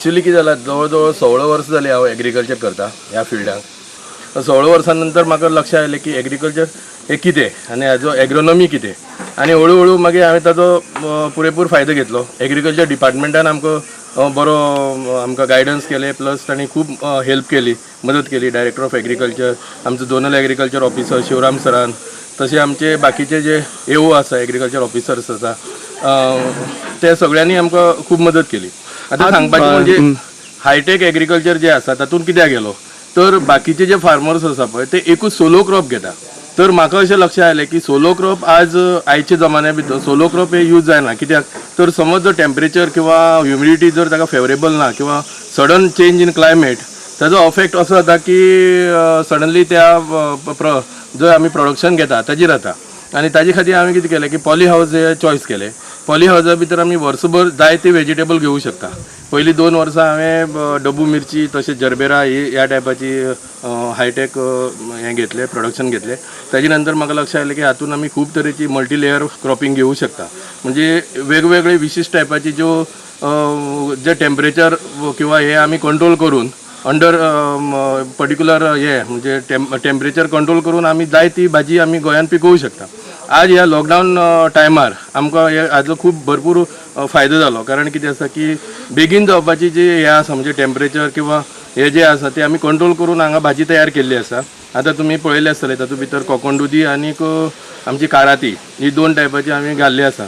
Actually कितें जालां, जवळ 16 वर्सां जालीं हांव एग्रीकल्चर करता ह्या फिल्डाक. 16 वर्सां नंतर म्हाका लक्ष आयलें की एग्रीकल्चर हें कितें आनी हाजो एग्रोनॉमी कितें. आनी हळू मागीर हांवें ताजो पुरेपूर फायदो घेतलो. एग्रीकल्चर डिपार्टमेंटान बरो आमकां गायडन्स केलें, प्लस तांणी खूब हेल्प केली, मदत केली. डायरेक्टर ऑफ एग्रीकल्चर, आमचो झोनल एग्रीकल्चर ऑफिसर शिवराम सरान, तशें आमचे बाकीचे जे AO आसा, एग्रीकल्चर ऑफिसर्स आसा, ते सगळ्यांनी आमकां खूब मदत केली. आतां सांगपाचें म्हणजे हायटेक एग्रीकल्चर जे आसा तातूंत कित्याक गेलो तर बाकीचे जे फार्मर्स आसा पळय ते एकूच सोलो क्रॉप घेता. तर म्हाका अशें लक्ष आयलें की सोलो क्रॉप आज आयच्या जमान्या भितर सोलो क्रॉप हे यूज जायना. कित्याक तर समज जर टेम्परेचर किंवा ह्युमिडिटी जर ताका फेवरेबल ना किंवा सडन चेंज इन क्लायमेट, ताजो अफेक्ट असो जाता की सडनली त्या जर आमी प्रोडक्शन घेता ताजेर जाता. आनी ताजे खातीर हांवें कितें केलें की पॉली हावज हे चॉयस केलें. पॉली हावजा भितर आमी वर्सभर जायते वेजिटेबल घेवं शकता. पयलीं 2 वर्सां हांवें डब्बू मिरची तशें जरबेरा ह्या टायपाची हायटेक हें घेतलें, प्रोडक्शन घेतलें. ताजे नंतर म्हाका लक्ष आयलें की हातूंत आमी खूब तरेची मल्टी लेयर क्रॉपिंग घेवं शकता. म्हणजे वेगवेगळे विशिश्ट टायपाची जे टेम्परेचर किंवा हे आमी कंट्रोल करून अंडर पर्टिक्युलर हे म्हणजे टेम्परेचर कंट्रोल करून आमी जाय ती भाजी आमी गोंयांत पिकोवं शकता. आज ह्या लॉकडावन टायमार आमकां हाजो खूब भरपूर फायदो जालो. कारण कितें आसा की बेगीन जावपाची जी हे आसा म्हणजे टेम्परेचर किंवा हे जे आसा ते आमी कंट्रोल करून हांगा भाजी तयार केल्ली आसा. आतां तुमी पळयलें आसतलें तातूंत भितर कोकोण आनीक आमची काराती ही 2 टायपाची आमी घाल्ली आसा.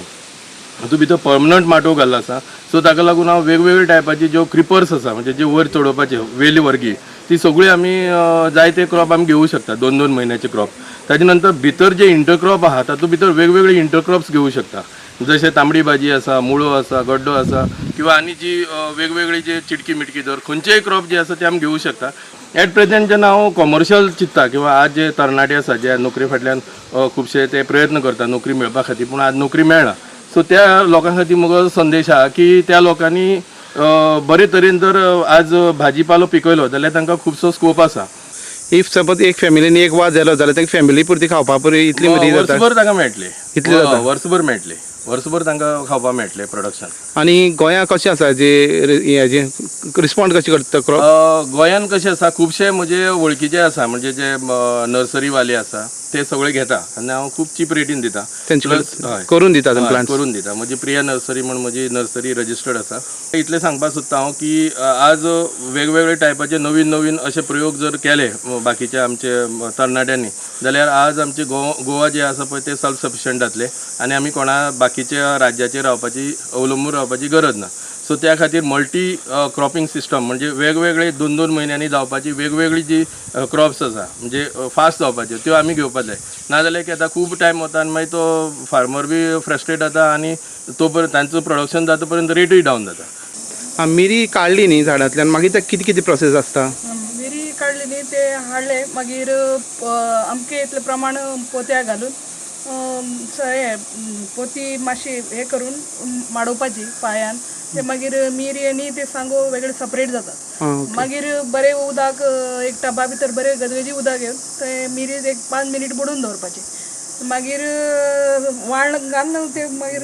हातूंत भितर पर्मनंट माटोव घाल्लो आसा. सो ताका लागून हांव वेगवेगळे टायपाची ज्यो क्रिपर्स आसा म्हणजे जे वयर चडोवपाचे वेली वर्गी ती सगळी आमी जायते क्रॉप आमी घेवं शकता. 2-2 म्हयन्याचे क्रॉप. ताजे नंतर भितर जे इंटरक्रॉप आहा तातूंत भितर वेगवेगळे इंटरक्रॉप्स घेवं शकता. जशें तांबडी भाजी आसा, मुळो आसा, गड्डो आसा किंवा आनी जी वेगवेगळी जी चिटकी मिटकी जर खंयचेय क्रॉप जे आसा ते आमी घेवं शकता. एट प्रेझेंट जेन्ना हांव कमर्शियल चिंतता किंवा आज जे तरणाटे आसा जे नोकरी फाटल्यान खुबशे ते प्रयत्न करता नोकरी मेळपा खातीर, पूण आज नोकरी मेळना. सो त्या लोकां खातीर म्हजो संदेश आहा की त्या लोकांनी बरे तरेन जर आज भाजीपालो पिकयलो जाल्यार तांकां खुबसो स्कोप आसा. इफ सपोज एक फॅमिलीन एक वाज जालो जाल्यार ताका फॅमिली पुरती खावपा पुरी इतली मदीं जाता. वर्सभर तांकां मेळटले. इतली जाता वर्सभर मेळटले. वर्सभर तांकां खावपा मेळटले प्रोडक्शन. आनी गोंया कशें आसा जे हेजे रिस्पॉन्ड कशें करता क्रॉप? गोंयान कशें आसा खुबशे म्हजे वळखीचे आसा म्हणजे जे नर्सरीवाले आसा ते सगळे घेता आनी हांव खूब चीप रेटीन दिता. तेंचे करून दिता प्लांट करून दिता. म्हजी प्रिया नर्सरी म्हणून म्हजी नर्सरी रजिस्टर्ड आसा. इतलें सांगपाक सोदता हांव की आज वेगवेगळे टायपाचे नवीन अशे प्रयोग जर केले बाकीच्या आमचे तरणाट्यांनी जाल्यार आज आमचे गोवा जे आसा पळय ते सेल्फ सफिशियंट जातले आनी आमी कोणा बाकीच्या राज्याचेर अवलंबून रावपाची गरज ना. सो त्या खातीर मल्टी क्रॉपिंग सिस्टम म्हणजे वेगवेगळे 2-2 म्हयन्यांनी जावपाची वेगवेगळी जी क्रॉप्स आसा म्हणजे फास्ट जावपाच्यो त्यो आमी घेवपाक जाय. नाजाल्यार की आतां खूब टायम वता आनी मागीर तो फार्मर बी फ्रस्ट्रेट जाता आनी तो पर्यंत तांचो प्रोडक्शन जाता पर्यंत रेटूय डावन जाता. मिरी काडली न्ही झाडांतल्यान मागीर ताका कितें कितें प्रोसेस आसता? मिरी काडली न्ही ते हाडले मागीर अमके इतले प्रमाण पोत्या घालून हे पोती मातशी हे करून माडोवपाची पांयान. ते मागीर मिरी आनी ते सांगो वेगळे सेपरेट जातात. मागीर बरें उदक एक टबा भितर बरें गजगजी उदक घेवन ते मिरी एक 5 मिनीट बुडोवन दवरपाचे. मागीर वाळ घालून ते मागीर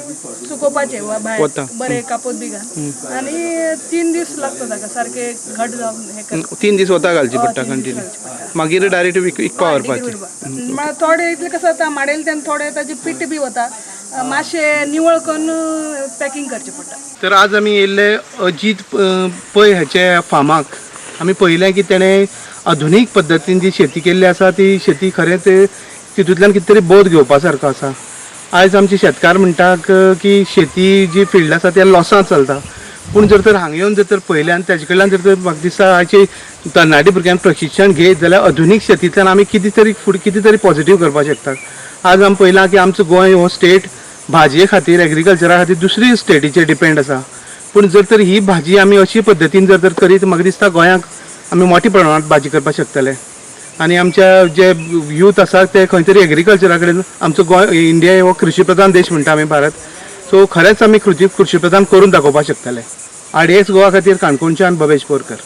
सुकोवपाचे भायर बरें कापोत बी घालून. आनी 3 दीस लागता ताका सारके घट जावन हे करता. 3 दीस वता घालची पडटा कंटिन्यू. मागीर डायरेक्ट विकपा व्हरपाचें. थोडे इतले कसं जाता माडेल तेन्ना थोडे ताजे पीठ बी वता मातशे निवळ करून पॅकिंग करचें पडटा. तर आज आमी येयल्ले अजीत पै हाचे फार्माक. आमी पळयलें की तेणें आधुनीक पद्दतीन जी शेती केल्ली आसा ती शेती खरेंच तितूंतल्यान कितें तरी बोध घेवपा सारको आसा. आयज आमचे शेतकार म्हणटात की शेती जी फिल्ड आसा त्या लॉसान चलता. पूण जर तर हांगा येवन जर तर पळयलें आनी ताजे कडल्यान जर तर म्हाका दिसता आयची तरणाटी भुरग्यांक प्रशिक्षण घेयत जाल्यार आधुनीक शेतींतल्यान आमी कितें तरी पॉझिटीव करपाक शकतात. आज आमी पळयलां की आमचो गोंय हो स्टेट भाजये खातीर एग्रीकल्चरा खातीर दुसरी स्टेटीचेर डिपेंड आसा. पूण जर तर ही भाजी आमी अशी पद्दतीन जर तर करीत म्हाका दिसता गोंयांक आमी मोठ्या प्रमाणांत भाजी करपाक शकतले. आनी आमच्या जे यूथ आसा ते खंय तरी एग्रीकल्चरा कडेन आमचो गोंय इंडिया हो कृशी प्रधान देश म्हणटा आमी भारत. सो खरेंच आमी कृशी प्रधान करून दाखोवपाक शकतले. RDX गोवा खातीर काणकोणच्यान भवेश बोरकर.